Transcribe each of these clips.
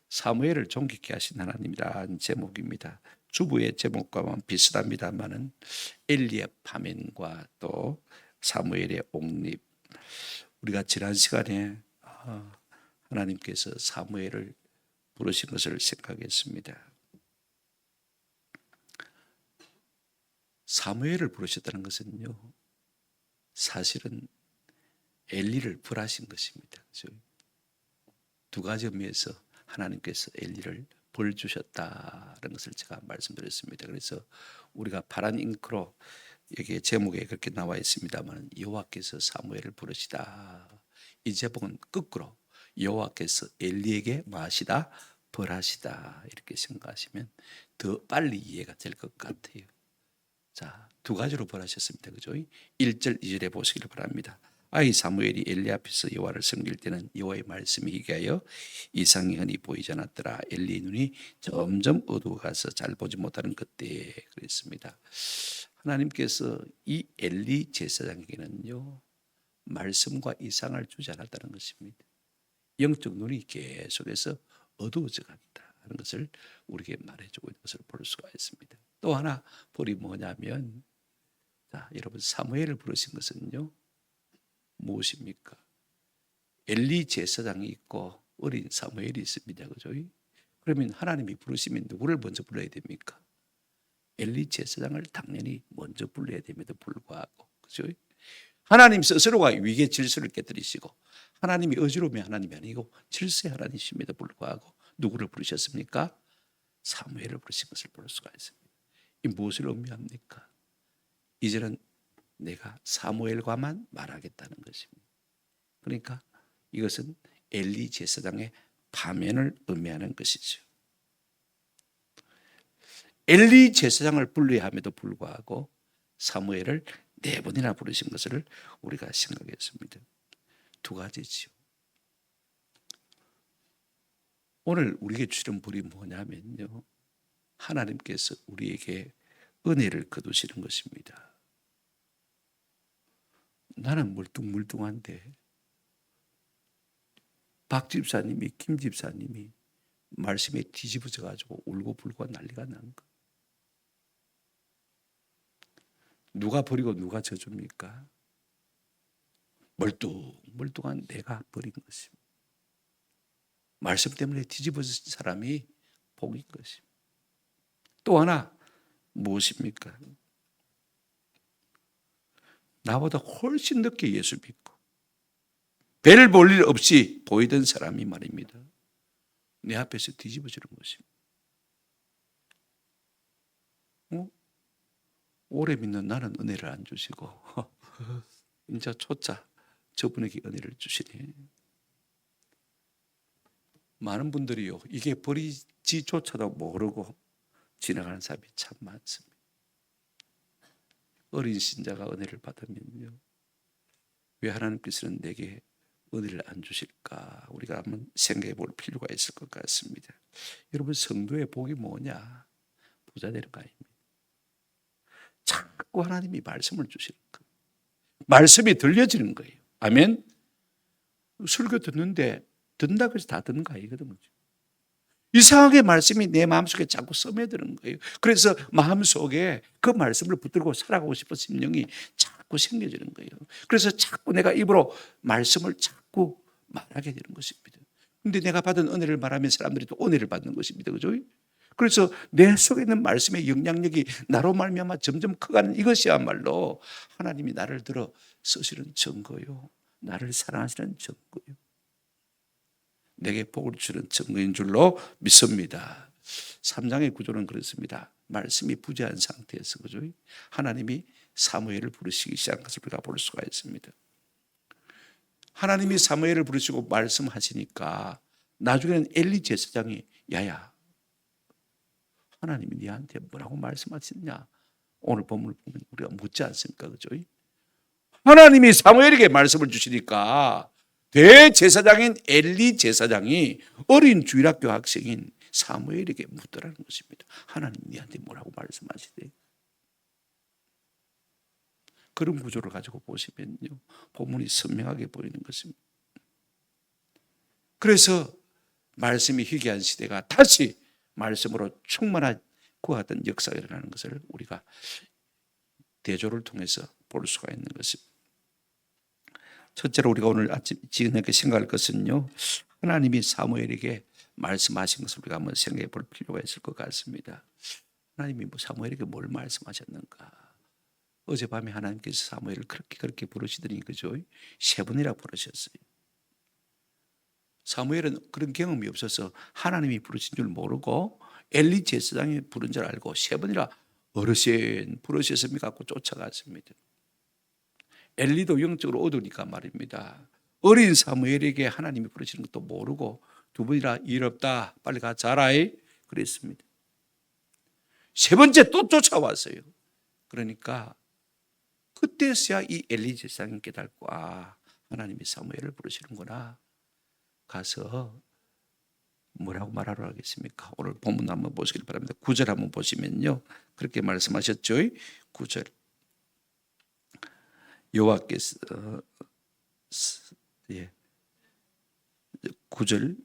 사무엘을 존귀케 하신 하나님이라는 제목입니다. 주부의 제목과는 비슷합니다만은 엘리의 파면과 또 사무엘의 옥립. 우리가 지난 시간에 하나님께서 사무엘을 부르신 것을 생각했습니다. 사무엘을 부르셨다는 것은요, 사실은 엘리를 벌하신 것입니다. 두 가지 의미에서 하나님께서 엘리를 벌 주셨다는 것을 제가 말씀드렸습니다. 그래서 우리가 파란 잉크로 여기 제목에 그렇게 나와 있습니다만, 여호와께서 사무엘을 부르시다. 이 제목은 거꾸로 여호와께서 엘리에게 뭐하시다? 벌하시다. 이렇게 생각하시면 더 빨리 이해가 될 것 같아요. 자, 두 가지로 벌하셨습니다. 그죠? 1절, 2절에 보시길 바랍니다. 아이 사무엘이 엘리 앞에서 여호와를 섬길 때는 여호와의 말씀이 희귀하여 이상이 흔히 보이지 않았더라. 엘리의 눈이 점점 어두워가서 잘 보지 못하는 그때에 그랬습니다. 하나님께서 이 엘리 제사장에게는요, 말씀과 이상을 주지 않았다는 것입니다. 영적 눈이 계속해서 어두워져 간다는 것을 우리에게 말해주고 있는 것을 볼 수가 있습니다. 또 하나 볼이 뭐냐면, 자, 여러분 사무엘을 부르신 것은요, 무엇입니까? 엘리 제사장이 있고 어린 사무엘이 있습니다. 그죠? 그러면 하나님이 부르시면 누구를 먼저 불러야 됩니까? 엘리 제사장을 당연히 먼저 불러야 됨에도 불구하고, 그죠? 하나님 스스로가 위계 질서를 깨뜨리시고 하나님이 어지러우면 하나님이 아니고 질서의 하나님이심에도 불구하고 누구를 부르셨습니까? 사무엘을 부르신 것을 볼 수가 있습니다. 이 무엇을 의미합니까? 이제는 내가 사무엘과만 말하겠다는 것입니다. 그러니까 이것은 엘리 제사장의 파면을 의미하는 것이죠. 엘리 제사장을 불러야 함에도 불구하고 사무엘을 4번이나 부르신 것을 우리가 생각했습니다. 두 가지죠. 오늘 우리에게 주시는 불이 뭐냐면요, 하나님께서 우리에게 은혜를 거두시는 것입니다. 나는 멀뚱멀뚱한데 박 집사님이, 김 집사님이 말씀에 뒤집어져 가지고 울고 불고 난리가 난 거. 누가 버리고 누가 져줍니까? 멀뚱멀뚱한 내가 버린 것입니다. 말씀 때문에 뒤집어진 사람이 복인 것입니다. 또 하나 무엇입니까? 나보다 훨씬 늦게 예수 믿고 별 볼 일 없이 보이던 사람이 말입니다, 내 앞에서 뒤집어지는 것입니다. 오래 믿는 나는 은혜를 안 주시고 이제 초짜 저분에게 은혜를 주시네. 많은 분들이요, 이게 버리지조차도 모르고 지나가는 사람이 참 많습니다. 어린 신자가 은혜를 받으면요, 왜 하나님께서는 내게 은혜를 안 주실까? 우리가 한번 생각해 볼 필요가 있을 것 같습니다. 여러분, 성도의 복이 뭐냐? 부자 되는 거 아닙니다. 자꾸 하나님이 말씀을 주시는 거예요. 말씀이 들려지는 거예요. 아멘. 설교 듣는데 듣는다고 해서 다 듣는 거 아니거든요. 이상하게 말씀이 내 마음속에 자꾸 스며드는 거예요. 그래서 마음속에 그 말씀을 붙들고 살아가고 싶은 심령이 자꾸 생겨지는 거예요. 그래서 자꾸 내가 입으로 말씀을 자꾸 말하게 되는 것입니다. 그런데 내가 받은 은혜를 말하면 사람들이 또 은혜를 받는 것입니다. 그죠? 그래서 내 속에 있는 말씀의 영향력이 나로 말미암아 점점 커가는 이것이야말로 하나님이 나를 들어 쓰시는 증거요, 나를 사랑하시는 증거요, 내게 복을 주는 증거인 줄로 믿습니다. 3장의 구조는 그렇습니다. 말씀이 부재한 상태에서, 그죠? 하나님이 사무엘을 부르시기 시작한 것을 우리가 볼 수가 있습니다. 하나님이 사무엘을 부르시고 말씀하시니까 나중에는 엘리 제사장이, 야야, 하나님이 네한테 뭐라고 말씀하셨냐? 오늘 본문을 보면 우리가 묻지 않습니까? 그죠? 하나님이 사무엘에게 말씀을 주시니까 대제사장인 엘리 제사장이 어린 주일학교 학생인 사무엘에게 묻더라는 것입니다. 하나님 네한테 뭐라고 말씀하시대? 그런 구조를 가지고 보시면요, 본문이 선명하게 보이는 것입니다. 그래서 말씀이 희귀한 시대가 다시 말씀으로 충만한 구하던 역사가 일어나는 것을 우리가 대조를 통해서 볼 수가 있는 것입니다. 첫째로 우리가 오늘 아침 지금까지 생각할 것은요, 하나님이 사무엘에게 말씀하신 것을 우리가 한번 생각해 볼 필요가 있을 것 같습니다. 하나님이 사무엘에게 뭘 말씀하셨는가? 어젯밤에 하나님께서 사무엘을 그렇게 부르시더니 그죠? 3번이나 부르셨어요. 사무엘은 그런 경험이 없어서 하나님이 부르신 줄 모르고 엘리 제사장이 부른 줄 알고 3번이나 어르신 부르셨습니까? 갖고 쫓아갔습니다. 엘리도 영적으로 어두우니까 말입니다. 어린 사무엘에게 하나님이 부르시는 것도 모르고 2번이나 일 없다, 빨리 가 자라이 그랬습니다. 3번째 또 쫓아왔어요. 그러니까 그때서야 이 엘리 제사장이 깨닫고 하나님이 사무엘을 부르시는구나. 가서 뭐라고 말하러 하겠습니까? 오늘 본문 한번 보시길 바랍니다. 9절 한번 보시면요, 그렇게 말씀하셨죠. 9절 여호와께서 9절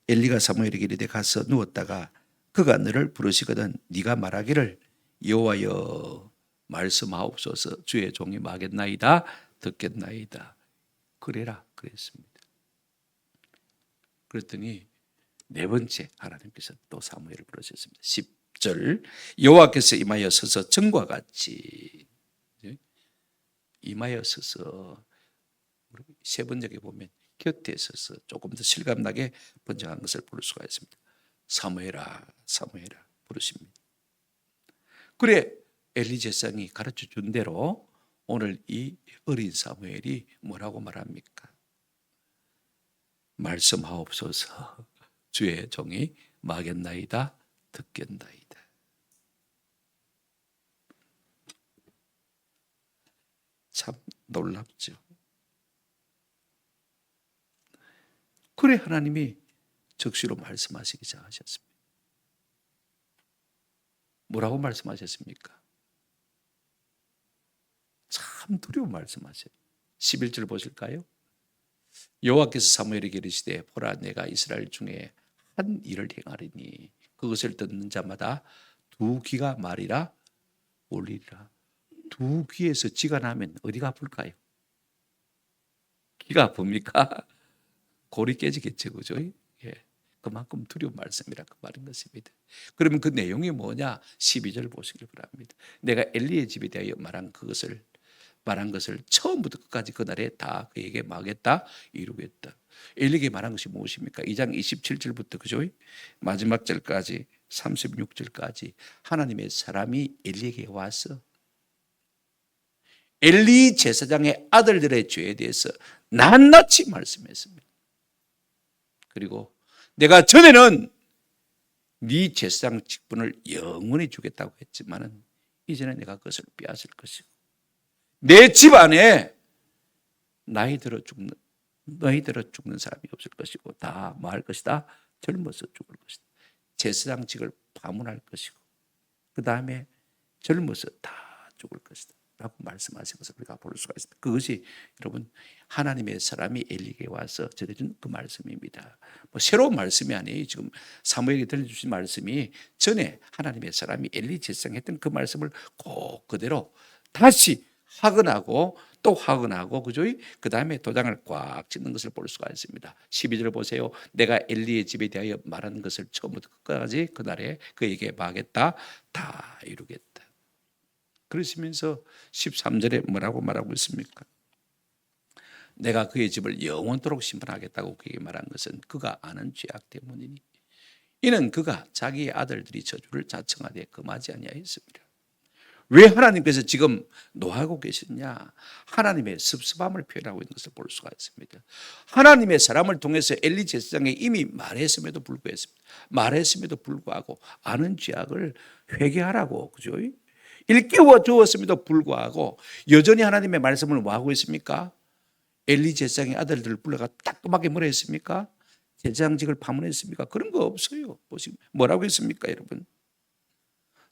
엘리가 사무엘에게 이르되 가서 누웠다가 그가 너를 부르시거든 네가 말하기를 여호와여 말씀하옵소서 주의 종이 마겠나이다 듣겠나이다 그래라 그랬습니다. 그랬더니 4번째 하나님께서 또 사무엘을 부르셨습니다. 10절 여호와께서 임하여 서서 전과 같이 임하여 서서 3번역에 보면 곁에 서서 조금 더 실감나게 번역한 것을 볼 수가 있습니다. 사무엘아 사무엘아 부르십니다. 그래 엘리 제사장이 가르쳐 준 대로 오늘 이 어린 사무엘이 뭐라고 말합니까? 말씀하옵소서 주의 종이 마겠나이다 듣겠나이다. 참 놀랍죠. 그래 하나님이 적시로 말씀하시기 시작하셨습니다. 뭐라고 말씀하셨습니까? 참 두려운 말씀하세요. 11절 보실까요? 여호와께서 사무엘에게 이르시되 보라 내가 이스라엘 중에 한 일을 행하리니 그것을 듣는 자마다 2귀가 말이라 울리리라. 2귀에서 쥐가 나면 어디가 아플까요? 귀가 아픕니까? 골이 깨지겠죠, 그죠? 예. 그만큼 두려운 말씀이라 그 말인 것입니다. 그러면 그 내용이 뭐냐? 12절 보시길 바랍니다. 내가 엘리의 집에 대하여 말한 것을 처음부터 끝까지 그날에 다 그에게 말하겠다 이루겠다. 엘리에게 말한 것이 무엇입니까? 2장 27절부터 그죠? 마지막 절까지 36절까지 하나님의 사람이 엘리에게 와서 엘리 제사장의 아들들의 죄에 대해서 낱낱이 말씀했습니다. 그리고 내가 전에는 네 제사장 직분을 영원히 주겠다고 했지만은 이제는 내가 그것을 빼앗을 것이고 내 집안에 나이 들어 죽는 사람이 없을 것이고 다 뭐 할 것이다? 젊어서 죽을 것이다. 제사장직을 파문할 것이고 그 다음에 젊어서 다 죽을 것이다 라고 말씀하신 것을 우리가 볼 수가 있습니다. 그것이 여러분 하나님의 사람이 엘리에게 와서 전해준 그 말씀입니다. 뭐 새로운 말씀이 아니에요. 지금 사무엘이 들려주신 말씀이 전에 하나님의 사람이 엘리 제사장했던 그 말씀을 꼭 그대로 다시 확언하고 또 확언하고 그죠? 그 다음에 도장을 꽉 찍는 것을 볼 수가 있습니다. 12절 보세요. 내가 엘리의 집에 대하여 말하는 것을 처음부터 끝까지 그날에 그에게 말하겠다 다 이루겠다. 그러시면서 13절에 뭐라고 말하고 있습니까? 내가 그의 집을 영원토록 심판하겠다고 그에게 말한 것은 그가 아는 죄악 때문이니 이는 그가 자기의 아들들이 저주를 자청하되 금하지 아니하였습니다. 왜 하나님께서 지금 노하고 계시느냐? 하나님의 섭섭함을 표현하고 있는 것을 볼 수가 있습니다. 하나님의 사람을 통해서 엘리 제사장에 이미 말했음에도 불구하고 아는 죄악을 회개하라고 그죠? 일깨워 주었음에도 불구하고 여전히 하나님의 말씀을 뭐 하고 있습니까? 엘리 제사장의 아들들을 불러가 따끔하게 뭐라 했습니까? 제사장직을 파문했습니까? 그런 거 없어요. 보시면 뭐라고 했습니까, 여러분?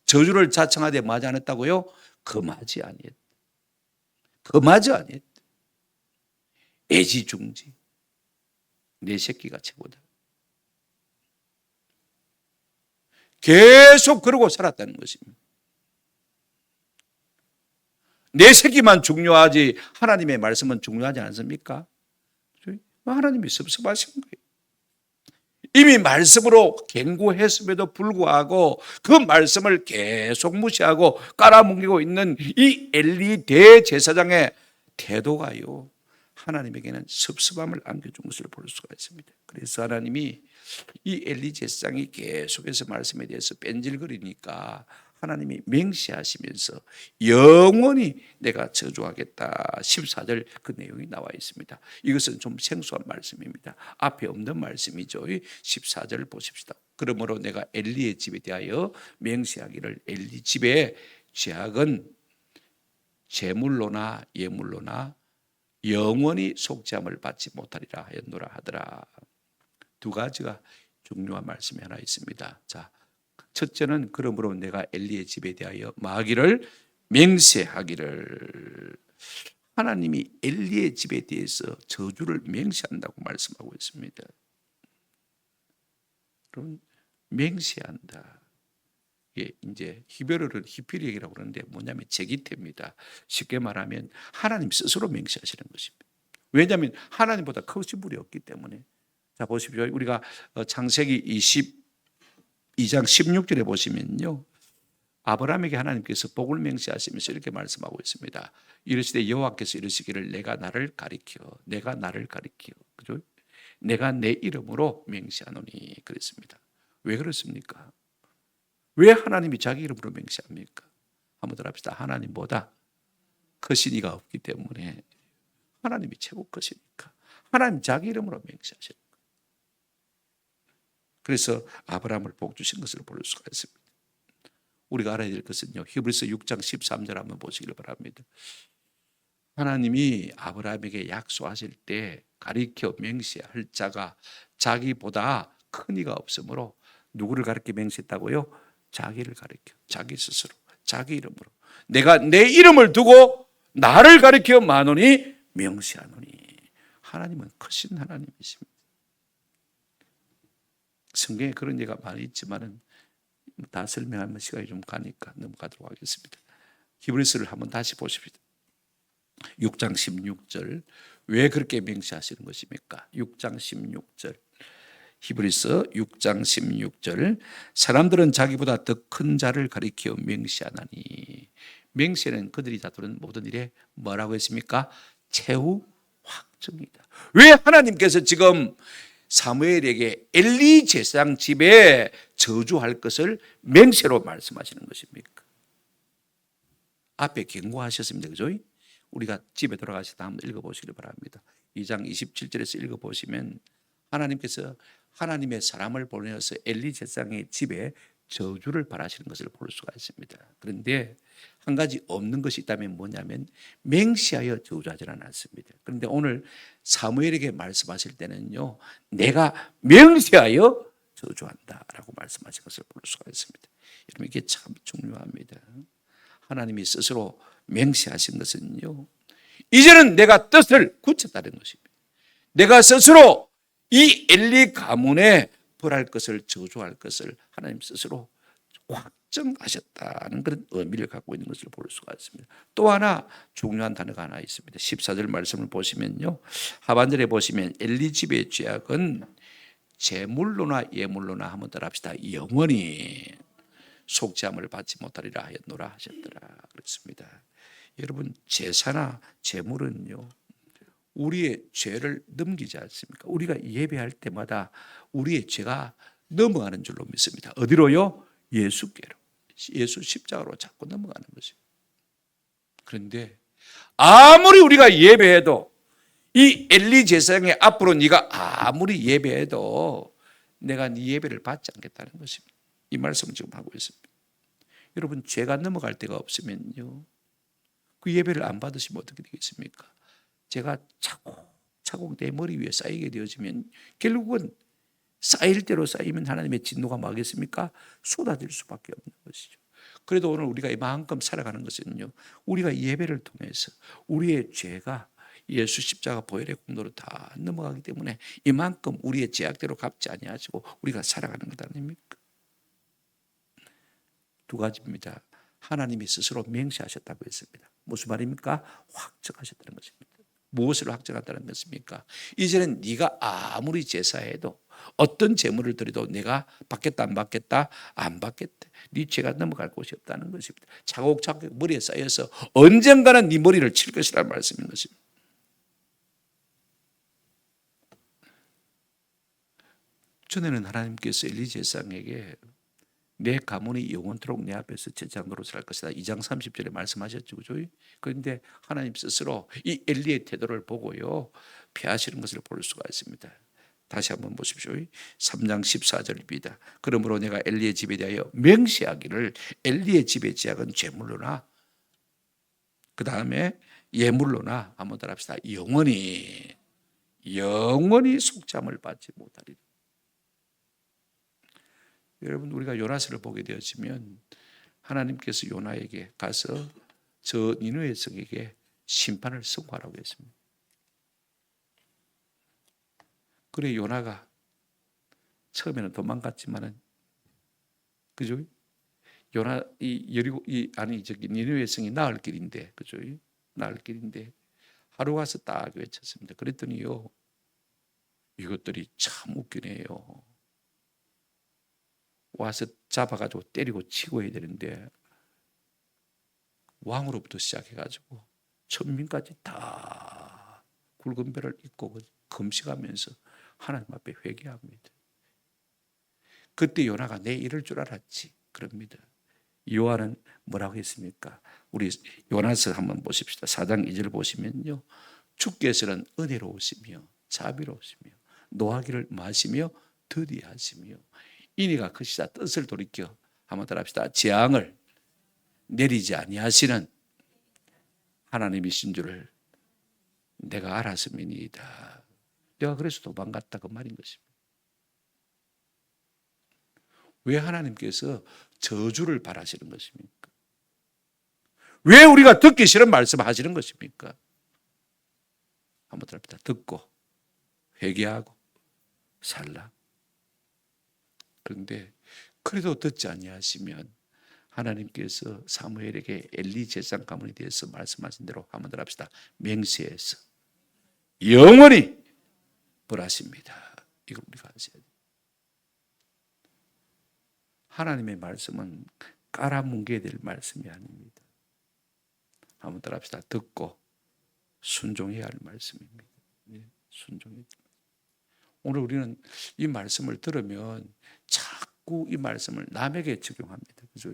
저주를 자청하되 마지 않았다고요? 금하지 아니했다. 금하지 아니했다. 애지중지. 내 새끼가 최고다. 계속 그러고 살았다는 것입니다. 내 새끼만 중요하지 하나님의 말씀은 중요하지 않습니까? 하나님이 섭섭하신 거예요. 이미 말씀으로 경고했음에도 불구하고 그 말씀을 계속 무시하고 깔아뭉개고 있는 이 엘리 대제사장의 태도가요, 하나님에게는 섭섭함을 안겨준 것을 볼 수가 있습니다. 그래서 하나님이 이 엘리 제사장이 계속해서 말씀에 대해서 뺀질거리니까 하나님이 맹세하시면서 영원히 내가 저주하겠다. 14절 그 내용이 나와 있습니다. 이것은 좀 생소한 말씀입니다. 앞에 없는 말씀이죠. 14절을 보십시다. 그러므로 내가 엘리의 집에 대하여 맹세하기를 엘리 집의 죄악은 제물로나 예물로나 영원히 속죄함을 받지 못하리라 하였노라 하더라. 두 가지가 중요한 말씀이 하나 있습니다. 자, 첫째는 그러므로 내가 엘리의 집에 대하여 마귀를 맹세하기를, 하나님이 엘리의 집에 대해서 저주를 맹세한다고 말씀하고 있습니다. 그럼 맹세한다. 이게 이제 히브리어로는 히피리액이라고 그러는데 뭐냐면 제기태입니다. 쉽게 말하면 하나님 스스로 맹세하시는 것입니다. 왜냐하면 하나님보다 크신 분이 없기 때문에. 자, 보십시오. 우리가 창세기 22장 16절에 보시면요, 아브라함에게 하나님께서 복을 맹세하시면서 이렇게 말씀하고 있습니다. 이르시되 여호와께서 이르시기를 내가 나를 가리켜 그죠? 내가 내 이름으로 맹세하노니 그랬습니다. 왜 그렇습니까? 왜 하나님이 자기 이름으로 맹세합니까? 한번 더 합시다. 하나님보다 크신 이가 없기 때문에. 하나님이 최고 크시니까 하나님 자기 이름으로 맹세하시는 거예요. 그래서 아브라함을 복 주신 것을 볼 수가 있습니다. 우리가 알아야 될 것은요, 히브리서 6장 13절 한번 보시길 바랍니다. 하나님이 아브라함에게 약속하실 때 가리켜 맹세할 자가 자기보다 큰 이가 없으므로 누구를 가리켜 맹세했다고요? 자기를 가리켜, 자기 스스로, 자기 이름으로. 내가 내 이름을 두고 나를 가리켜 마노니 명세하노니. 하나님은 크신 하나님이십니다. 성경에 그런 예가 많이 있지만은 다 설명하면 시간이 좀 가니까 넘어가도록 하겠습니다. 히브리서를 한번 다시 보십시오. 6장 16절. 왜 그렇게 맹세하시는 것입니까? 6장 16절. 히브리서 6장 16절. 사람들은 자기보다 더 큰 자를 가리켜 맹세하나니. 맹세는 그들이 다투는 모든 일에 뭐라고 했습니까? 최후 확정이다. 왜 하나님께서 지금 사무엘에게 엘리 제사장 집에 저주할 것을 맹세로 말씀하시는 것입니까? 앞에 경고하셨습니다. 그죠? 우리가 집에 돌아가셔서 한번 읽어보시길 바랍니다. 2장 27절에서 읽어보시면 하나님께서 하나님의 사람을 보내어서 엘리 제사장의 집에 저주를 바라시는 것을 볼 수가 있습니다. 그런데 한 가지 없는 것이 있다면 뭐냐면 맹세하여 저주하지는 않습니다. 그런데 오늘 사무엘에게 말씀하실 때는요, 내가 맹세하여 저주한다라고 말씀하신 것을 볼 수가 있습니다. 여러분, 이게 참 중요합니다. 하나님이 스스로 맹세하신 것은요, 이제는 내가 뜻을 굳혔다는 것입니다. 내가 스스로 이 엘리 가문에 벌할 것을, 저주할 것을 하나님 스스로 확정하셨다는 그런 의미를 갖고 있는 것을 볼 수가 있습니다. 또 하나 중요한 단어가 하나 있습니다. 14절 말씀을 보시면요, 하반절에 보시면 엘리 집의 죄악은 제물로나 예물로나 한번 더 합시다. 영원히 속죄함을 받지 못하리라 하였노라 하셨더라 그렇습니다. 여러분, 제사나 제물은요, 우리의 죄를 넘기지 않습니까? 우리가 예배할 때마다 우리의 죄가 넘어가는 줄로 믿습니다. 어디로요? 예수께로. 예수 십자가로 자꾸 넘어가는 것입니다. 그런데 아무리 우리가 예배해도, 이 엘리 제사장의 앞으로 네가 아무리 예배해도 내가 네 예배를 받지 않겠다는 것입니다. 이 말씀을 지금 하고 있습니다. 여러분, 죄가 넘어갈 데가 없으면요, 그 예배를 안 받으시면 어떻게 되겠습니까? 제가 차곡차곡 내 머리 위에 쌓이게 되어지면 결국은 쌓일 대로 쌓이면 하나님의 진노가 뭐하겠습니까? 쏟아질 수밖에 없는 것이죠. 그래도 오늘 우리가 이만큼 살아가는 것은요, 우리가 예배를 통해서 우리의 죄가 예수 십자가 보혈의 공로로 다 넘어가기 때문에 이만큼 우리의 죄악대로 갚지 아니하시고 우리가 살아가는 것 아닙니까? 두 가지입니다. 하나님이 스스로 맹세하셨다고 했습니다. 무슨 말입니까? 확정하셨다는 것입니다. 무엇을 확정한다는 것입니까? 이제는 네가 아무리 제사해도 어떤 제물을 드려도 내가 받겠다 안 받겠다 안 받겠다. 네 죄가 넘어갈 곳이 없다는 것입니다. 차곡차곡 머리에 쌓여서 언젠가는 네 머리를 칠 것이라는 말씀인 것입니다. 전에는 하나님께서 엘리 제사장에게 내 가문이 영원토록 내 앞에서 제사장 노릇을 할 것이다. 2장 30절에 말씀하셨죠. 그죠? 그런데 하나님 스스로 이 엘리의 태도를 보고요. 피하시는 것을 볼 수가 있습니다. 다시 한번 보십시오. 3장 14절입니다. 그러므로 내가 엘리의 집에 대하여 맹세하기를 엘리의 집의 제약은 제물로나 그 다음에 예물로나 한번 따라합시다. 영원히 속잠을 받지 못하리라. 여러분 우리가 요나서를 보게 되었으면 하나님께서 요나에게 가서 저 니느웨 성에게 심판을 선고하라고 했습니다. 그래 요나가 처음에는 도망갔지만은 그죠? 요나 이 여리고 이 아니 저기 니느웨 성이 나을 길인데 그죠? 나을 길인데 하루 가서 딱 외쳤습니다. 그랬더니요 이것들이 참 웃기네요. 와서 잡아가지고 때리고 치고 해야 되는데 왕으로부터 시작해가지고 천민까지 다 굵은 배를 입고 금식하면서 하나님 앞에 회개합니다. 그때 요나가 내 이럴 줄 알았지 그럽니다. 요한은 뭐라고 했습니까? 우리 요나서 한번 보십시다. 4장 2절 보시면요. 주께서는 은혜로우시며 자비로우시며 노하기를 마시며 더디하시며 이니가 크시다 뜻을 돌이켜 한번 따라합시다. 재앙을 내리지 아니하시는 하나님이신 줄을 내가 알았음이니이다. 내가 그래서 도망갔다 그 말인 것입니다. 왜 하나님께서 저주를 바라시는 것입니까? 왜 우리가 듣기 싫은 말씀을 하시는 것입니까? 한번 따라합시다. 듣고 회개하고 살라. 그런데 그래도 듣지 아니하시면 하나님께서 사무엘에게 엘리 제사장 가문에 대해서 말씀하신 대로 한번 더 합시다. 맹세해서 영원히 벌하십니다. 이걸 우리가 아셔야 돼요. 하나님의 말씀은 깔아뭉개야 될 말씀이 아닙니다. 한번 더 합시다. 듣고 순종해야 할 말씀입니다. 순종해야 될 말씀. 오늘 우리는 이 말씀을 들으면 자꾸 이 말씀을 남에게 적용합니다. 그죠?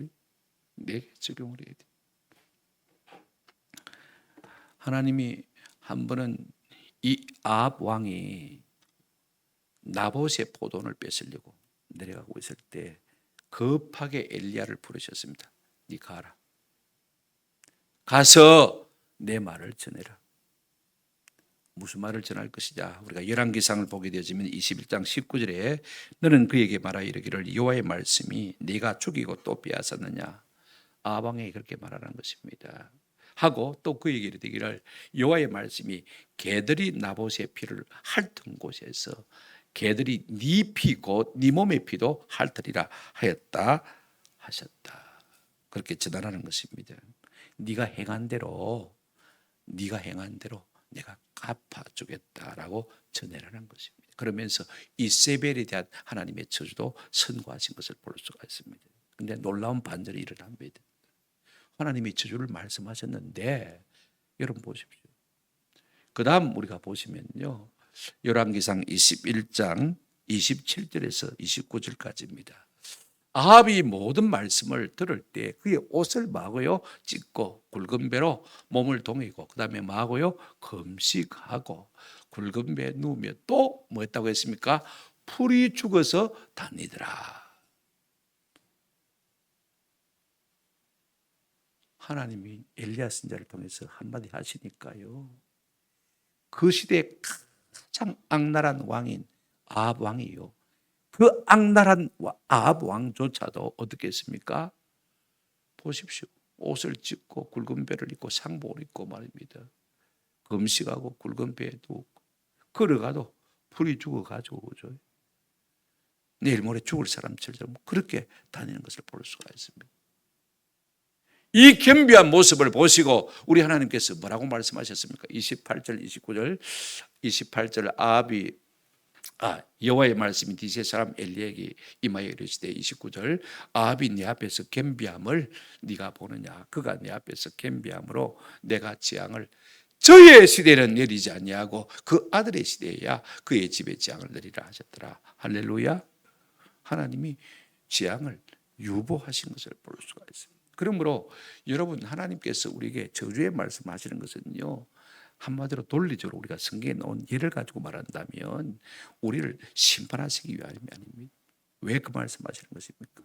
내게 적용을 해야 돼요. 하나님이 한 번은 이 아합 왕이 나봇의 포도원을 뺏으려고 내려가고 있을 때 급하게 엘리야를 부르셨습니다. 네 가라. 가서 내 말을 전해라. 무슨 말을 전할 것이냐. 우리가 열왕기상을 보게 되어지면 21장 19절에 너는 그에게 말하 이르기를 여호와의 말씀이 네가 죽이고 또 빼앗았느냐. 아합 왕에게 그렇게 말하는 것입니다. 하고 또 그에게 이르기를 여호와의 말씀이 개들이 나봇의 피를 핥은 곳에서 개들이 네 피 곧 네 몸의 피도 핥으리라 하였다 하셨다. 그렇게 전하라는 것입니다. 네가 행한 대로 내가 갚아주겠다라고 전해라는 것입니다. 그러면서 이세벨에 대한 하나님의 저주도 선고하신 것을 볼 수가 있습니다. 그런데 놀라운 반전이 일어납니다. 하나님이 저주를 말씀하셨는데 여러분 보십시오. 그 다음 우리가 보시면요. 열왕기상 21장 27절에서 29절까지입니다. 아합이 모든 말씀을 들을 때 그의 옷을 마고요 찢고 굵은 배로 몸을 동이고 그 다음에 마고요 금식하고 굵은 배에 누우며 또 뭐 했다고 했습니까? 풀이 죽어서 다니더라. 하나님이 엘리야 선지자를 통해서 한마디 하시니까요. 그 시대에 가장 악랄한 왕인 아합 왕이요. 그 악랄한 아합 왕조차도 어떻게 했습니까? 보십시오. 옷을 찢고 굵은 배를 입고 상복을 입고 말입니다. 금식하고 굵은 배에 누워 걸어가도 풀이 죽어가지고 그죠? 내일 모레 죽을 사람처럼 그렇게 다니는 것을 볼 수가 있습니다. 이 겸비한 모습을 보시고 우리 하나님께서 뭐라고 말씀하셨습니까? 28절 29절 28절 여호와의 말씀이 디세 사람 엘리에게 임하여 이르시되 29절 아합이 내 앞에서 겸비함을 네가 보느냐 그가 내 앞에서 겸비함으로 내가 재앙을 저의 시대는 내리지 아니하고 그 아들의 시대에야 그의 집에 재앙을 내리라 하셨더라. 할렐루야. 하나님이 재앙을 유보하신 것을 볼 수가 있습니다. 그러므로 여러분 하나님께서 우리에게 저주의 말씀하시는 것은요 한마디로 논리적으로 우리가 성경에 나온 예를 가지고 말한다면 우리를 심판하시기 위함이 아닙니다. 왜 그 말씀하시는 것입니까?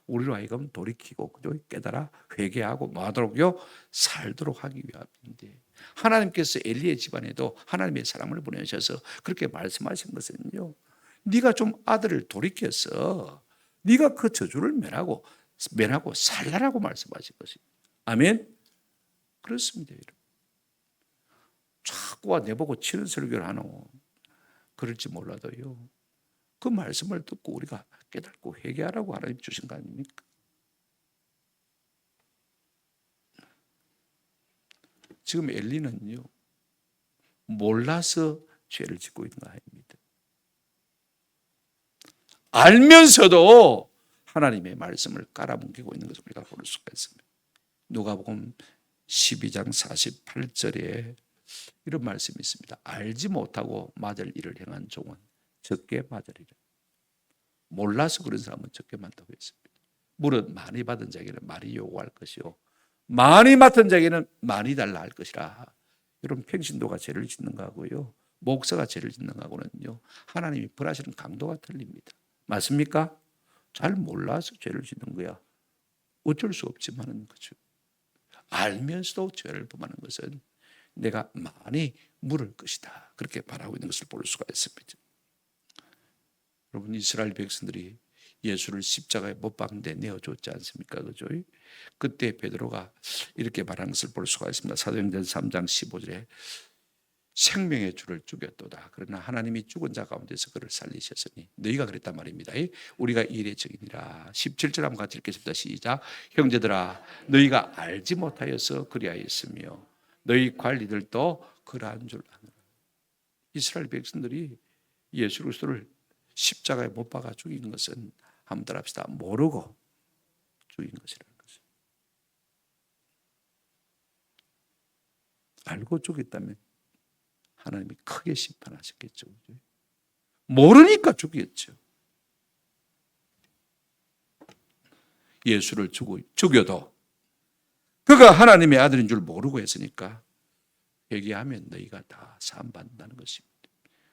우리로 하여금 돌이키고 깨달아 회개하고 뭐하도록요? 살도록 하기 위함인데 하나님께서 엘리의 집안에도 하나님의 사람을 보내셔서 그렇게 말씀하신 것은요 네가 좀 아들을 돌이켜서 네가 그 저주를 면하고 살라라고 말씀하신 것입니다. 아멘? 그렇습니다. 여러분. 자꾸와 내보고 치는 설교를 하노. 그럴지 몰라도요. 그 말씀을 듣고 우리가 깨닫고 회개하라고 하나님 주신 거 아닙니까? 지금 엘리는요. 몰라서 죄를 짓고 있는 거 아닙니다. 알면서도 하나님의 말씀을 깔아뭉개고 있는 것을 우리가 볼 수가 있습니다. 누가복음 12장 48절에 이런 말씀이 있습니다. 알지 못하고 맞을 일을 행한 종은 적게 맞으리라. 몰라서 그런 사람은 적게 맞다고 했습니다. 물은 많이 받은 자에게는 많이 요구할 것이요 많이 맡은 자에게는 많이 달라 할 것이라. 여러분 평신도가 죄를 짓는 거하고요 목사가 죄를 짓는 거하고는요 하나님이 벌하시는 강도가 틀립니다. 맞습니까? 잘 몰라서 죄를 짓는 거야. 어쩔 수 없지만은 그죠. 알면서도 죄를 범하는 것은 내가 많이 물을 것이다. 그렇게 말하고 있는 것을 볼 수가 있습니다. 여러분 이스라엘 백성들이 예수를 십자가에 못 박는데 내어줬지 않습니까? 그죠? 그때 베드로가 이렇게 말하는 것을 볼 수가 있습니다. 사도행전 3장 15절에 생명의 주를 죽였도다. 그러나 하나님이 죽은 자 가운데서 그를 살리셨으니 너희가 그랬단 말입니다. 우리가 이 일의 증인이라. 17절 한번 같이 읽겠습니다. 시작. 형제들아 너희가 알지 못하여서 그리하였으며 너희 관리들도 그러한 줄 아노라. 이스라엘 백성들이 예수 그리스도를 십자가에 못 박아 죽인 것은 한번 따라합시다. 모르고 죽인 것이라는 것을. 알고 죽였다면 하나님이 크게 심판하셨겠죠. 모르니까 죽였죠. 예수를 죽여도 그가 하나님의 아들인 줄 모르고 했으니까 회개하면 너희가 다 사함받는다는 것입니다.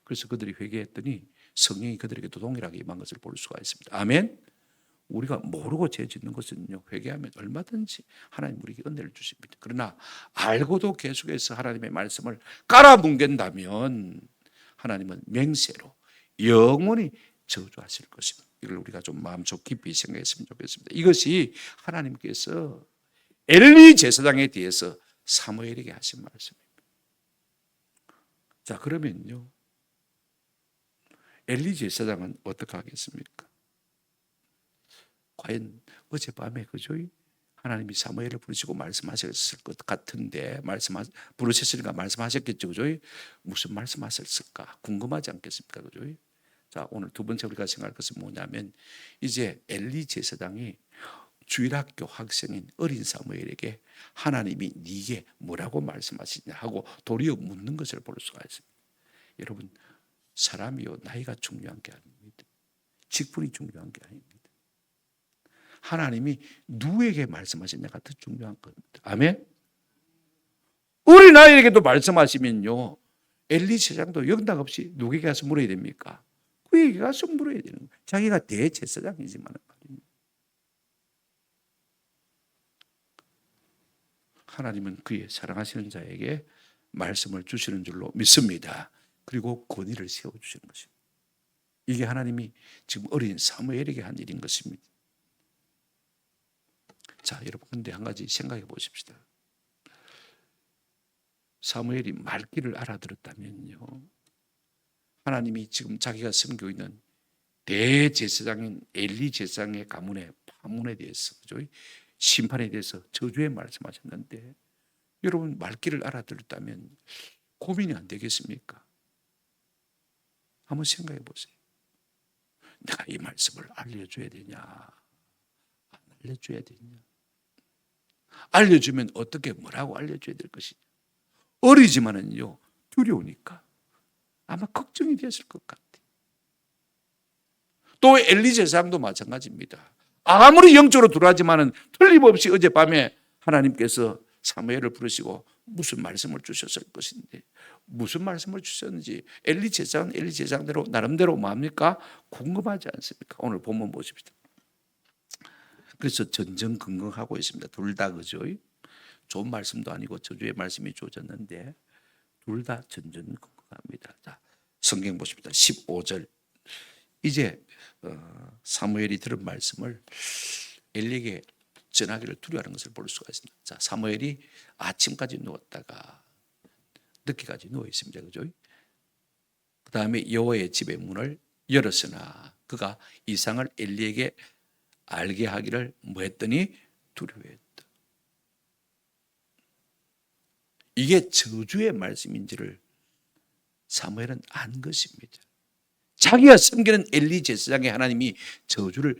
그래서 그들이 회개했더니 성령이 그들에게도 동일하게 임한 것을 볼 수가 있습니다. 아멘. 우리가 모르고 죄 짓는 것은요 회개하면 얼마든지 하나님 우리에게 은혜를 주십니다. 그러나 알고도 계속해서 하나님의 말씀을 깔아뭉갠다면 하나님은 맹세로 영원히 저주하실 것입니다. 이걸 우리가 좀 마음속 깊이 생각했으면 좋겠습니다. 이것이 하나님께서 엘리 제사장에 대해서 사무엘에게 하신 말씀입니다. 자 그러면요 엘리 제사장은 어떻게 하겠습니까? 과연 어젯밤에 그죠? 하나님이 사무엘을 부르시고 말씀하셨을 것 같은데 부르셨으니까 말씀하셨겠죠, 그죠? 무슨 말씀하셨을까 궁금하지 않겠습니까, 그죠? 자 오늘 두 번째 우리가 생각할 것은 뭐냐면 이제 엘리 제사장이 주일학교 학생인 어린 사무엘에게 하나님이 네게 뭐라고 말씀하시냐 하고 도리어 묻는 것을 볼 수가 있습니다. 여러분 사람이요 나이가 중요한 게 아닙니다. 직분이 중요한 게 아닙니다. 하나님이 누구에게 말씀하셨냐가 더 중요한 겁니다. 아멘. 어린 아이에게도 말씀하시면요 엘리 제사장도 영락 없이 누구에게 가서 물어야 됩니까? 그에게 가서 물어야 되는 거예요. 자기가 대제사장이지만 말입니다. 하나님은 그의 사랑하시는 자에게 말씀을 주시는 줄로 믿습니다. 그리고 권위를 세워주시는 것입니다. 이게 하나님이 지금 어린 사무엘에게 한 일인 것입니다. 자, 여러분 근데 한 가지 생각해 보십시다. 사무엘이 말귀를 알아들었다면요. 하나님이 지금 자기가 섬기고 있는 대제사장인 엘리 제사장의 가문의 파문에 대해서 그죠? 심판에 대해서 저주에 말씀하셨는데 여러분 말귀를 알아들었다면 고민이 안 되겠습니까? 한번 생각해 보세요. 내가 이 말씀을 알려줘야 되냐, 안 알려줘야 되냐? 알려주면 어떻게 뭐라고 알려줘야 될 것이냐? 어리지만은요 두려우니까 아마 걱정이 됐을 것 같아요. 또 엘리 제사장도 마찬가지입니다. 아무리 영적으로 들어하지만은 틀림없이 어젯밤에 하나님께서 사무엘을 부르시고 무슨 말씀을 주셨을 것인데 무슨 말씀을 주셨는지 엘리 제사장은 엘리 제사장대로 나름대로 뭡니까? 궁금하지 않습니까? 오늘 본문 보십시다. 그래서 전전긍긍하고 있습니다. 둘 다 그죠? 좋은 말씀도 아니고 저주의 말씀이 주어졌는데 둘 다 전전긍긍합니다. 자, 성경 보십시다. 15절. 이제 사무엘이 들은 말씀을 엘리에게 전하기를 두려워하는 것을 볼 수가 있습니다. 자, 사무엘이 아침까지 누웠다가 늦게까지 누워 있습니다. 그죠? 그 다음에 여호와의 집의 문을 열었으나 그가 이상을 엘리에게 알게 하기를 뭐 했더니 두려워했다. 이게 저주의 말씀인지를 사무엘은 안 것입니다. 자기가 섬기는 엘리 제사장의 하나님이 저주를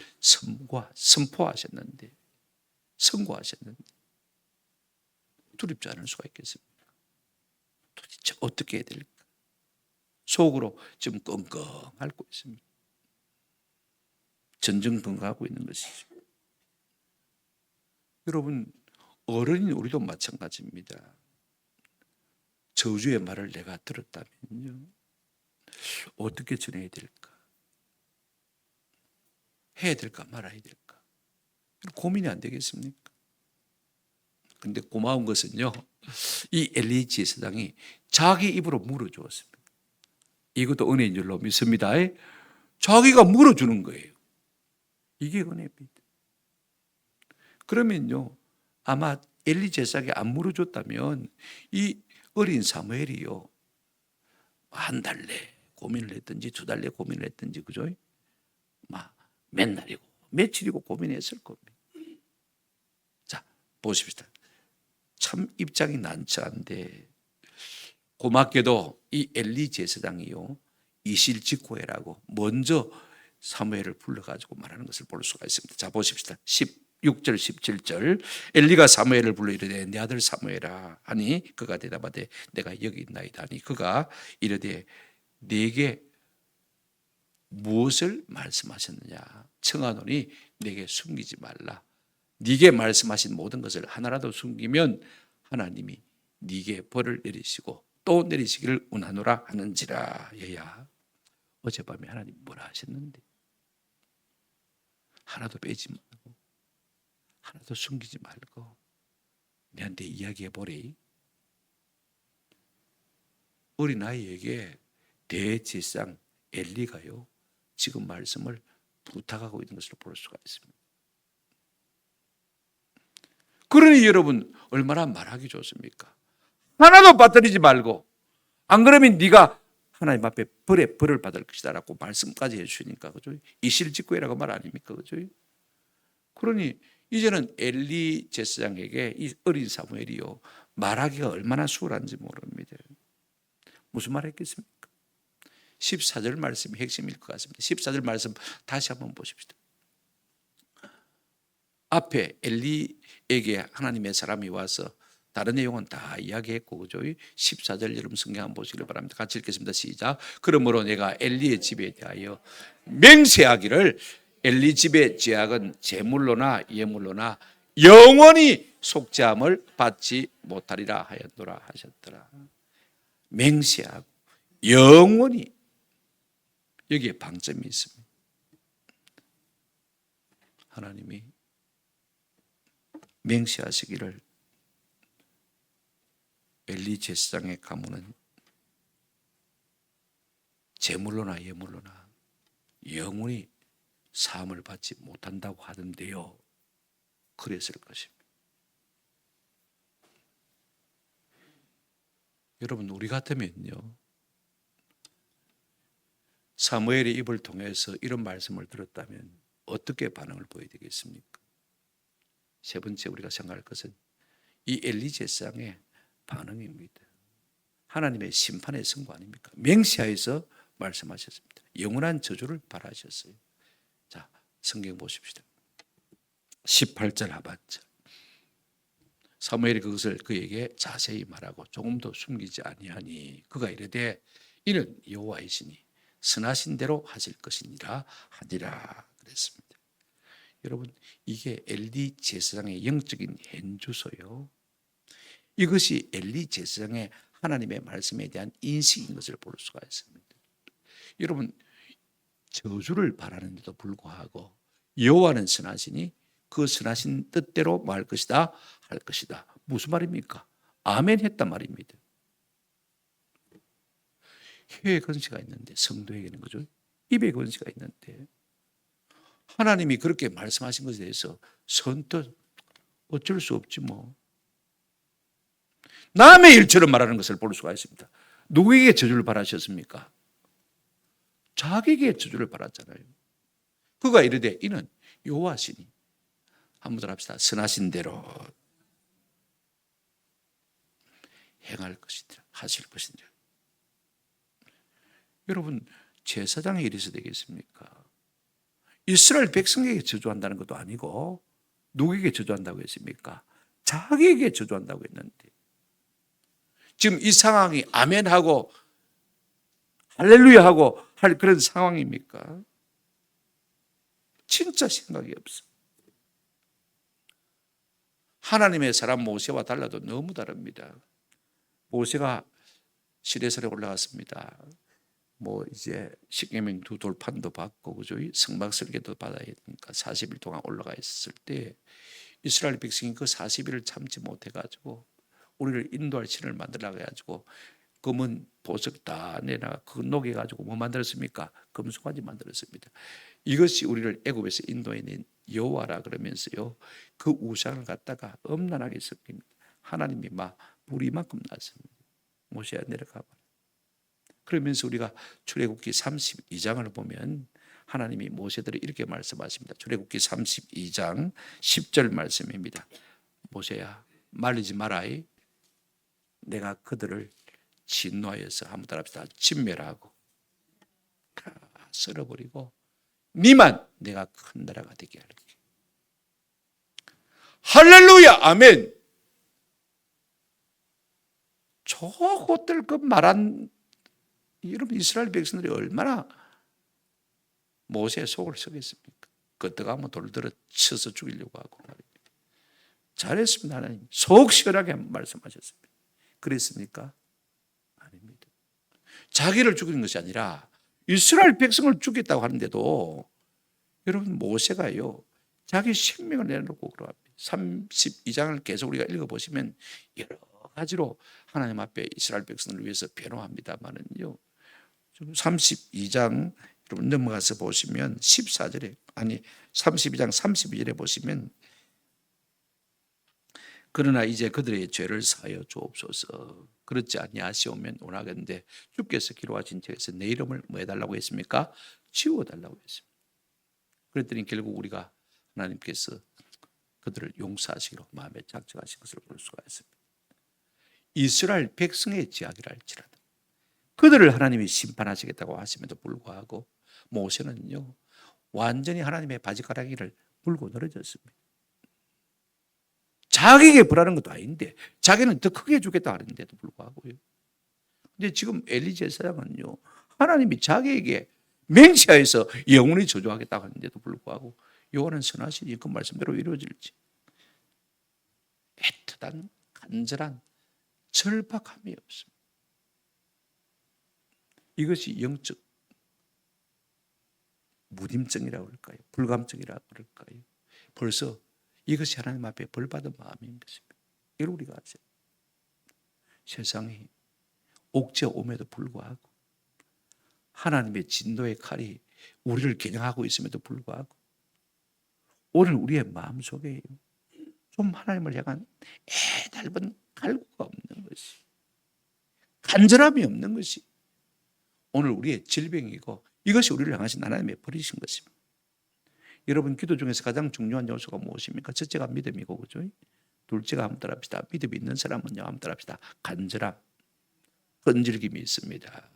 선포하셨는데 선고하셨는데 두렵지 않을 수가 있겠습니까? 도대체 어떻게 해야 될까? 속으로 지금 끙끙 앓고 있습니다. 전전긍긍하고 있는 것이죠. 여러분 어른인 우리도 마찬가지입니다. 저주의 말을 내가 들었다면요 어떻게 전해야 될까? 해야 될까 말아야 될까? 고민이 안 되겠습니까? 근데 고마운 것은요 이 엘리 제사장이 자기 입으로 물어주었습니다. 이것도 은혜인 줄로 믿습니다. 자기가 물어주는 거예요. 이게 은혜입니다. 그러면요 아마 엘리 제사장이 안 물어줬다면 이 어린 사무엘이요 한 달 내 고민을 했든지 두 달 내 고민을 했든지 그죠? 막 몇 날이고 며칠이고 고민했을 겁니다. 자 보십시다. 참 입장이 난처한데 고맙게도 이 엘리 제사장이요 이실직고해라고 먼저 사무엘을 불러가지고 말하는 것을 볼 수가 있습니다. 자 보십시다. 16절 17절 엘리가 사무엘을 불러 이르되 내 아들 사무엘아 하니 그가 대답하되 내가 여기 있나이다 하니 그가 이르되 네게 무엇을 말씀하셨느냐 청하노니 내게 숨기지 말라. 네게 말씀하신 모든 것을 하나라도 숨기면 하나님이 네게 벌을 내리시고 또 내리시기를 원하노라 하는지라. 얘야 어젯밤에 하나님 뭐라 하셨는데 하나도 빼지 말고 하나도 숨기지 말고 내한테 이야기해 보리. 어린아이에게 대제사장 엘리가요 지금 말씀을 부탁하고 있는 것을 볼 수가 있습니다. 그러니 여러분 얼마나 말하기 좋습니까? 하나도 빠뜨리지 말고 안 그러면 네가 하나님 앞에 벌을 받을 것이다 라고 말씀까지 해주시니까 그죠? 이실직고해라고 말 아닙니까? 그죠? 그러니 이제는 엘리 제사장에게 이 어린 사무엘이요 말하기가 얼마나 수월한지 모릅니다. 무슨 말 했겠습니까? 14절 말씀이 핵심일 것 같습니다. 14절 말씀 다시 한번 보십시다. 앞에 엘리에게 하나님의 사람이 와서 다른 내용은 다 이야기했고 그죠? 14절 여러분 성경 한번 보시길 바랍니다. 같이 읽겠습니다. 시작. 그러므로 내가 엘리의 집에 대하여 맹세하기를 엘리 집의 죄악은 제물로나 예물로나 영원히 속죄함을 받지 못하리라 하였노라 하셨더라. 맹세하고 영원히 여기에 방점이 있습니다. 하나님이 맹세하시기를 엘리 제사장의 가문은 제물로나 예물로나 영원히 사함을 받지 못한다고 하던데요. 그랬을 것입니다. 여러분 우리 같으면요 사무엘의 입을 통해서 이런 말씀을 들었다면 어떻게 반응을 보여야 되겠습니까? 세 번째 우리가 생각할 것은 이 엘리 제사장의 반응입니다. 하나님의 심판의 선고 아닙니까? 맹세하여서 말씀하셨습니다. 영원한 저주를 바라셨어요. 자, 성경 보십시다. 18절 하반절. 사무엘이 그것을 그에게 자세히 말하고 조금도 숨기지 아니하니 그가 이르되 이는 여호와이시니 선하신 대로 하실 것이니라 하니라 그랬습니다. 여러분, 이게 엘리 제사장의 영적인 현주소요. 이것이 엘리 제사장의 하나님의 말씀에 대한 인식인 것을 볼 수가 있습니다. 여러분, 저주를 바라는데도 불구하고 여호와는 선하시니 그 선하신 뜻대로 뭐 할 것이다? 할 것이다. 무슨 말입니까? 아멘 했단 말입니다. 혀에 건시가 있는데, 성도에게는 그죠? 입에 건시가 있는데 하나님이 그렇게 말씀하신 것에 대해서 선뜻 어쩔 수 없지 뭐. 남의 일처럼 말하는 것을 볼 수가 있습니다. 누구에게 저주를 바라셨습니까? 자기에게 저주를 바랐잖아요. 그가 이르되 이는 여호와시니, 한번 더 합시다. 선하신 대로 행할 것이니라, 하실 것이니라. 여러분, 제사장의 일에서 되겠습니까? 이스라엘 백성에게 저주한다는 것도 아니고 누구에게 저주한다고 했습니까? 자기에게 저주한다고 했는데 지금 이 상황이 아멘하고 할렐루야하고 할 그런 상황입니까? 진짜 생각이 없어. 하나님의 사람 모세와 달라도 너무 다릅니다. 모세가 시내산에 올라갔습니다. 뭐 이제 십계명 두 돌판도 받고 그죠? 성막 설계도 받아야 되니까 40일 동안 올라가 있었을 때 이스라엘 백성이 그 40일을 참지 못해 가지고 우리를 인도할 신을 만들어 가지고 검은 보석 다 내놔 그 녹여 가지고 뭐 만들었습니까? 금송아지 만들었습니다. 이것이 우리를 애굽에서 인도해낸 여호와라 그러면서요, 그 우상을 갖다가 엄란하게 섞입니다. 하나님이 막 뿌리만큼 났습니다. 모세야 내려가 봐. 그러면서 우리가 출애굽기 32장을 보면 하나님이 모세들이 이렇게 말씀하십니다. 출애굽기 32장 10절 말씀입니다. 모세야 말리지 마라이. 내가 그들을 진노하여서 한번 따라합시다. 진멸하고 썰어버리고 니만 내가 큰 나라가 되게 할게. 할렐루야 아멘. 저것들 그 말한 여러분 이스라엘 백성들이 얼마나 모세의 속을 썩였습니까? 끄떡하면 돌들어 쳐서 죽이려고 하고 말입니다. 잘했습니다. 하나님 속 시원하게 말씀하셨습니다. 그랬습니까? 아닙니다. 자기를 죽이는 것이 아니라 이스라엘 백성을 죽였다고 하는데도 여러분 모세가요 자기 생명을 내놓고 그러합니다. 32장을 계속 우리가 읽어보시면 여러 가지로 하나님 앞에 이스라엘 백성을 위해서 변호합니다만은요 32장 여러분 넘어가서 보시면 14절에 아니 32장 32절에 보시면 그러나 이제 그들의 죄를 사하여 주옵소서. 그렇지 아니하시오면 원하겠는데 주께서 기록하신 책에서 내 이름을 뭐 해달라고 했습니까? 지워달라고 했습니다. 그랬더니 결국 우리가 하나님께서 그들을 용서하시기로 마음에 작정하신 것을 볼 수가 있습니다. 이스라엘 백성의 지약이라 할지라도 그들을 하나님이 심판하시겠다고 하심에도 불구하고 모세는요 완전히 하나님의 바지가랑이를 물고 늘어졌습니다. 자기에게 벌하는 것도 아닌데 자기는 더 크게 주겠다 하는데도 불구하고요. 근데 지금 엘리 제사장은요 하나님이 자기에게 맹세하여서 영원히 저주하겠다고 하는데도 불구하고 여호와는 선하시니 그 말씀대로 이루어질지 애틋한 간절한 절박함이 없습니다. 이것이 영적 무딤증이라고 할까요? 불감증이라고 할까요? 벌써 이것이 하나님 앞에 벌받은 마음인 것입니다. 이걸 우리가 아세요. 세상이 옥죄어 옴에도 불구하고 하나님의 진노의 칼이 우리를 겨냥하고 있음에도 불구하고 오늘 우리의 마음속에 좀 하나님을 향한 애달픈 갈구가 없는 것이 간절함이 없는 것이 오늘 우리의 질병이고 이것이 우리를 향하신 하나님의 버리신 것입니다. 여러분 기도 중에서 가장 중요한 요소가 무엇입니까? 첫째가 믿음이고, 그죠? 둘째가 한번 따라합시다. 믿음이 있는 사람은요, 한번 따라합시다. 간절함, 끈질김이 있습니다.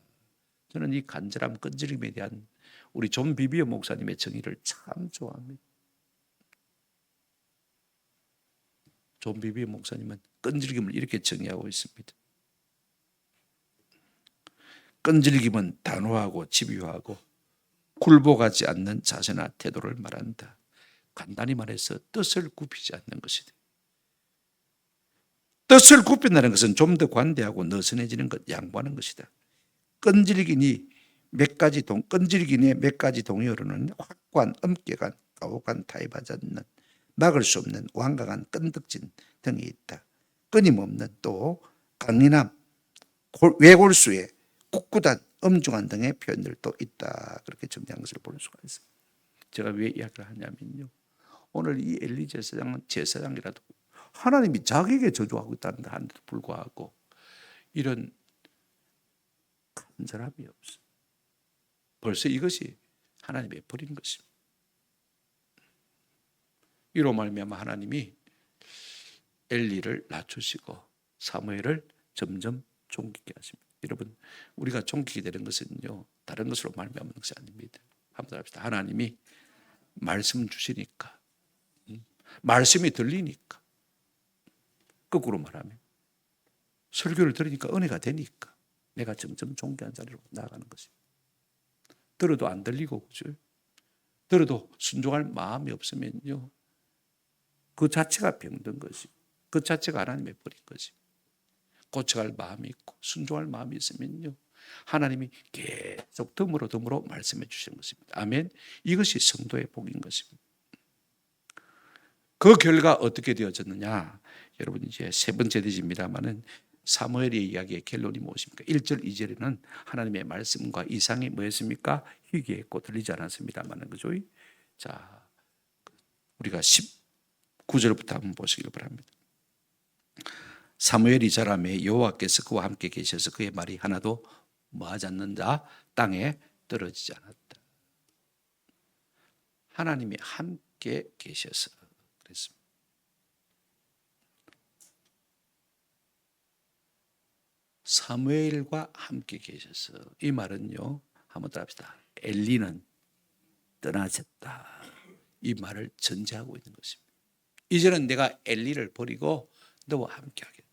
저는 이 간절함, 끈질김에 대한 우리 존 비비어 목사님의 정의를 참 좋아합니다. 존 비비어 목사님은 끈질김을 이렇게 정의하고 있습니다. 끈질김은 단호하고 집요하고 굴복하지 않는 자세나 태도를 말한다. 간단히 말해서 뜻을 굽히지 않는 것이다. 뜻을 굽힌다는 것은 좀 더 관대하고 느슨해지는 것, 양보하는 것이다. 끈질기니 몇 가지 동의어로는 확고한, 엄격한, 가혹한, 타협하지 않는, 막을 수 없는 완강한 끈덕진 등이 있다. 끊임없는 또 강인함, 외골수에 굳굳한, 엄중한 등의 표현들도 있다. 그렇게 정리한 것을 볼 수가 있습니다. 제가 왜 이야기를 하냐면요, 오늘 이 엘리 제사장은 제사장이라도 하나님이 자기에게 저주하고 있다는 한데도 불구하고 이런 간절함이 없어. 벌써 이것이 하나님의 버린 것입니다. 이로 말미암아 하나님이 엘리를 낮추시고 사무엘을 점점 존귀케 하십니다. 여러분, 우리가 존귀게 되는 것은요, 다른 것으로 말미암는 것이 아닙니다. 한번 합시다. 하나님이 말씀 주시니까, 말씀이 들리니까, 거꾸로 말하면 설교를 들으니까 은혜가 되니까 내가 점점 존귀한 자리로 나아가는 것입니다. 들어도 안 들리고, 그죠? 들어도 순종할 마음이 없으면요, 그 자체가 병든 것이, 그 자체가 하나님의 버린 것이. 고쳐갈 마음이 있고 순종할 마음이 있으면요, 하나님이 계속 덤으로 말씀해 주시는 것입니다. 아멘. 이것이 성도의 복인 것입니다. 그 결과 어떻게 되어졌느냐? 여러분, 이제 세 번째 되집니다만은 사무엘의 이야기의 결론이 무엇입니까? 1절, 2절에는 하나님의 말씀과 이상이 뭐였습니까? 희귀했고 들리지 않았습니다만은, 그죠? 자, 우리가 19절부터 한번 보시길 바랍니다. 사무엘이 자라매 여호와께서 그와 함께 계셔서 그의 말이 하나도 뭐하지 않는 자 땅에 떨어지지 않았다. 하나님이 함께 계셔서 그랬습니다. 사무엘과 함께 계셔서, 이 말은요, 한번 더 합시다. 엘리는 떠나셨다. 이 말을 전제하고 있는 것입니다. 이제는 내가 엘리를 버리고 너와 함께 하겠다.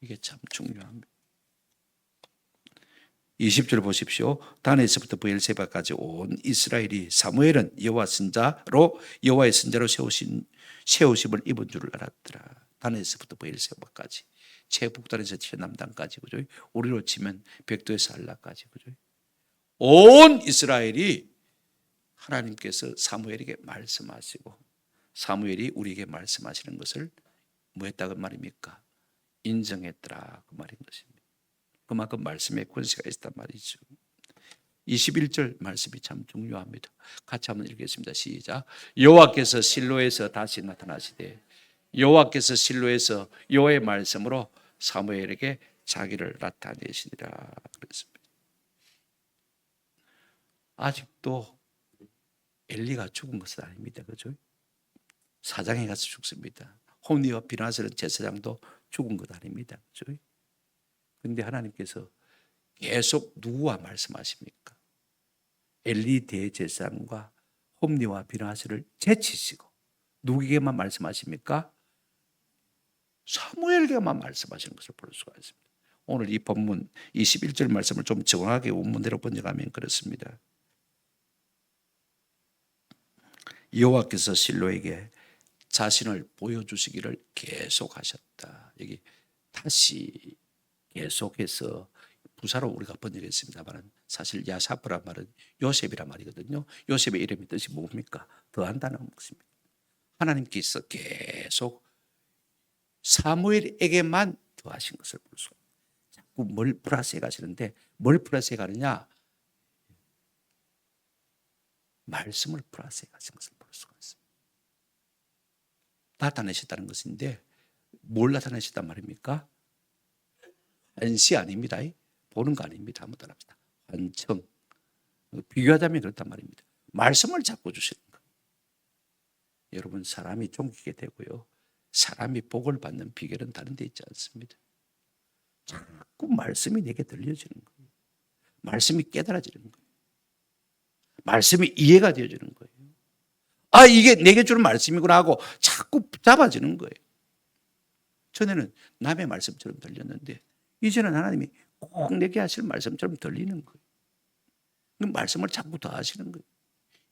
이게 참 중요합니다. 20절 보십시오. 단에서부터 브엘세바까지 온 이스라엘이 사무엘은 여호와 선자로, 여호와의 선자로 세우심을 입은 줄을 알았더라. 단에서부터 브엘세바까지, 최북단에서 최남단까지, 그죠? 우리로 치면 백도에서 한라까지, 그죠? 온 이스라엘이 하나님께서 사무엘에게 말씀하시고 사무엘이 우리에게 말씀하시는 것을 뭐 했다고 말입니까? 인정했더라, 그 말인 것입니다. 그만큼 말씀의 권세가 있단 말이죠. 21절 말씀이 참 중요합니다. 같이 한번 읽겠습니다. 시작. 여호와께서 실로에서 다시 나타나시되, 여호와께서 실로에서 여호와의 말씀으로 사무엘에게 자기를 나타내시니라 그랬습니다. 아직도 엘리가 죽은 것은 아닙니다. 그죠? 사장에 가서 죽습니다. 홈리와 비나스는 제사장도 죽은 것 아닙니다. 그죠? 그런데 하나님께서 계속 누구와 말씀하십니까? 엘리 대제사장과 홈리와 비나스를 제치시고 누구에게만 말씀하십니까? 사무엘에게만 말씀하시는 것을 볼 수가 있습니다. 오늘 이 본문 21절 말씀을 좀 정확하게 원문대로 번역하면 그렇습니다. 여호와께서 실로에게 자신을 보여주시기를 계속하셨다. 여기 다시 계속해서 부사로 우리가 번역했습니다만 사실 야사프란 말은 요셉이란 말이거든요. 요셉의 이름의 뜻이 뭡니까? 더한다는 것입니다. 하나님께서 계속 사무엘에게만 더하신 것을 볼 수가 있습니다. 자꾸 뭘 플러스해 가시는데 뭘 플러스해 가느냐? 말씀을 플러스해 가신 것을 볼 수가 있습니다. 나타내셨다는 것인데 뭘 나타내셨단 말입니까? 한시 아닙니다. 보는 거 아닙니다. 한번 따라합시다. 환청, 비교하자면 그렇단 말입니다. 말씀을 자꾸 주시는 거예요. 여러분, 사람이 존귀게 되고요, 사람이 복을 받는 비결은 다른 데 있지 않습니다. 자꾸 말씀이 내게 들려지는 거예요. 말씀이 깨달아지는 거예요. 말씀이 이해가 되어지는 거예요. 아, 이게 내게 주는 말씀이구나 하고 자꾸 붙잡아지는 거예요. 전에는 남의 말씀처럼 들렸는데 이제는 하나님이 꼭 내게 하실 말씀처럼 들리는 거예요. 그 말씀을 자꾸 더 하시는 거예요.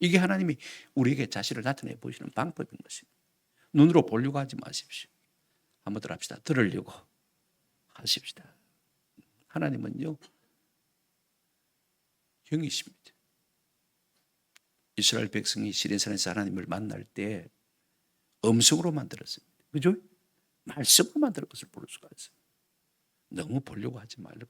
이게 하나님이 우리에게 자신을 나타내 보시는 방법인 것입니다. 눈으로 보려고 하지 마십시오. 한번들 합시다. 들으려고 하십시다. 하나님은요, 영이십니다. 이스라엘 백성이 시내산에서 하나님을 만날 때 음성으로만 들었습니다. 그죠? 말씀으로만 들은 것을 볼 수가 있어요. 너무 보려고 하지 말고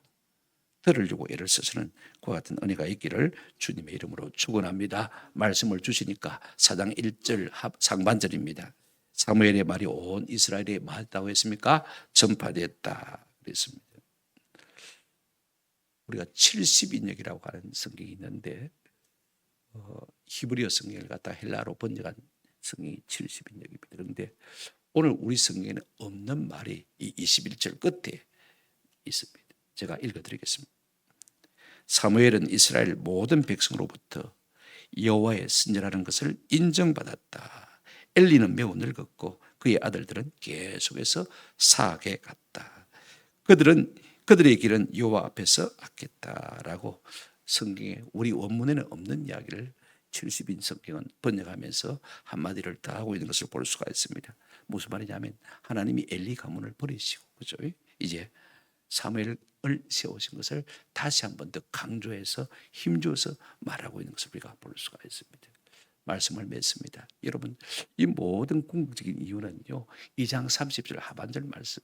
들으려고 애를 써서는 그와 같은 은혜가 있기를 주님의 이름으로 축원합니다. 말씀을 주시니까 4장 1절 상반절입니다. 사무엘의 말이 온 이스라엘에 말했다고 했습니까? 전파됐다 그랬습니다. 우리가 70인역이라고 하는 성경이 있는데 히브리어 성경을 갖다 헬라어로 번역한 성경이 70인역입니다. 그런데 오늘 우리 성경에는 없는 말이 이 21절 끝에 있습니다. 제가 읽어드리겠습니다. 사무엘은 이스라엘 모든 백성으로부터 여호와의 선지자라는 것을 인정받았다. 엘리는 매우 늙었고 그의 아들들은 계속해서 사악에 갔다. 그들의 길은 여호와 앞에서 악했다라고 성경에 우리 원문에는 없는 이야기를 70인 성경은 번역하면서 한마디를 더 하고 있는 것을 볼 수가 있습니다. 무슨 말이냐면 하나님이 엘리 가문을 버리시고 그죠? 이제 사무엘을 세우신 것을 다시 한 번 더 강조해서 힘줘서 말하고 있는 것을 우리가 볼 수가 있습니다. 말씀을 맺습니다. 여러분, 이 모든 궁극적인 이유는요, 2장 30절 하반절 말씀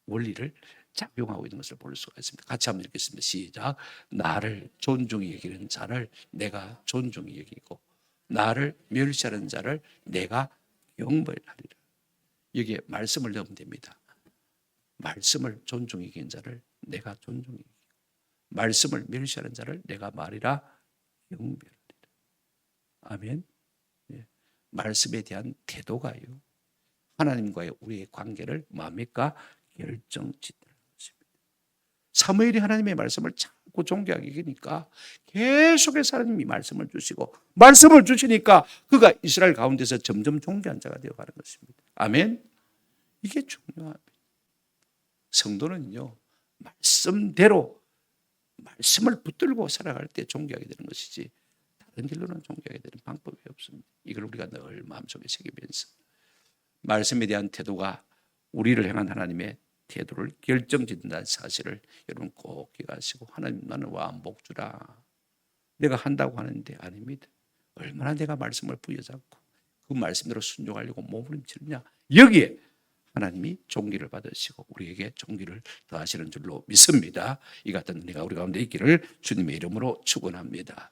원리를 작용하고 있는 것을 볼 수가 있습니다. 같이 한번 읽겠습니다. 시작. 나를 존중히 여기는 자를 내가 존중히 여기고 나를 멸시하는 자를 내가 경벌하리라. 여기에 말씀을 넣으면 됩니다. 말씀을 존중히 여기는 자를 내가 존중히 여기고 말씀을 멸시하는 자를 내가 말이라 경멸하리라. 아멘. 예. 말씀에 대한 태도가요, 하나님과의 우리의 관계를 뭡니까? 결정짓는 것입니다. 사무엘이 하나님의 말씀을 자꾸 존경하게 되니까 계속해서 하나님이 말씀을 주시고 말씀을 주시니까 그가 이스라엘 가운데서 점점 존귀한 자가 되어가는 것입니다. 아멘. 이게 중요합니다. 성도는요, 말씀대로 말씀을 붙들고 살아갈 때 존귀하게 되는 것이지 다른 길로는 존귀하게 되는 방법이 없습니다. 이걸 우리가 늘 마음속에 새기면서 말씀에 대한 태도가 우리를 향한 하나님의 태도를 결정짓는다는 사실을 여러분 꼭 기억하시고, 하나님 나는 완복주라 내가 한다고 하는데 아닙니다. 얼마나 내가 말씀을 부여잡고 그 말씀대로 순종하려고 몸부림치느냐, 여기에 하나님이 존귀를 받으시고 우리에게 존귀를 더하시는 줄로 믿습니다. 이 같은 은혜가 우리 가운데 있기를 주님의 이름으로 축원합니다.